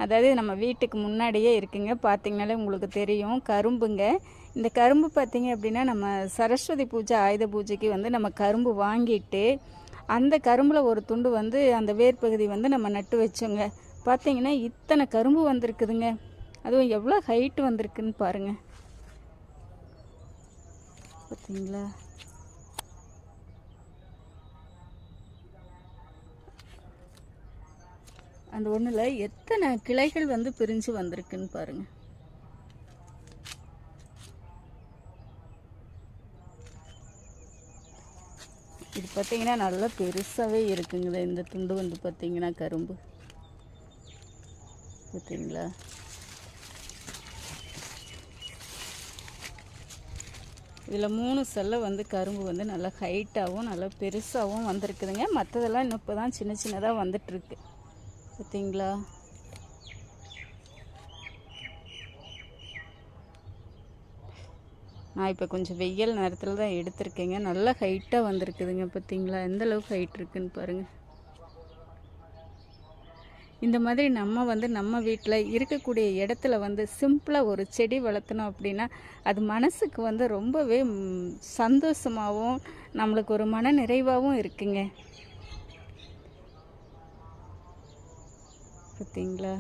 அதாவது நம்ம வீட்டுக்கு முன்னாடியே இருக்குங்க. பார்த்திங்கனாலே உங்களுக்கு தெரியும் கரும்புங்க. இந்த கரும்பு பார்த்திங்க அப்படின்னா நம்ம சரஸ்வதி பூஜை ஆயுத பூஜைக்கு வந்து நம்ம கரும்பு வாங்கிட்டு அந்த கரும்பில் ஒரு துண்டு வந்து அந்த வேர்பகுதி வந்து நம்ம நட்டு வச்சோங்க. பார்த்திங்கன்னா இத்தனை கரும்பு வந்திருக்குதுங்க. அதுவும் எவ்வளோ ஹைட்டு வந்திருக்குன்னு பாருங்கள். பார்த்தீங்களா? அந்த ஒன்றில் எத்தனை கிளைகள் வந்து பிரிஞ்சு வந்திருக்குன்னு பாருங்கள். இது பார்த்திங்கன்னா நல்லா பெருசாகவே இருக்குங்க. இந்த துண்டு வந்து பார்த்திங்கன்னா கரும்பு பார்த்தீங்களா? இதில் 3 செல்லை வந்து கரும்பு வந்து நல்லா ஹைட்டாகவும் நல்லா பெருசாகவும் வந்திருக்குதுங்க. மற்றதெல்லாம் இன்னும் இப்போ தான் சின்ன சின்னதாக வந்துட்டுருக்கு. பார்த்தீங்களா? நான் இப்போ கொஞ்சம் வெயில் நேரத்தில் தான் எடுத்திருக்கேங்க. நல்லா ஹைட்டாக வந்திருக்குதுங்க. பார்த்தீங்களா எந்த அளவுக்கு ஹைட் இருக்குதுன்னு பாருங்கள். இந்த மாதிரி நம்ம வந்து நம்ம வீட்டில் இருக்கக்கூடிய இடத்துல வந்து சிம்பிளாக ஒரு செடி வளர்த்தணும் அப்படின்னா அது மனசுக்கு வந்து ரொம்பவே சந்தோஷமாகவும் நம்மளுக்கு ஒரு மன நிறைவாகவும் இருக்குங்க. பார்த்தீங்களா?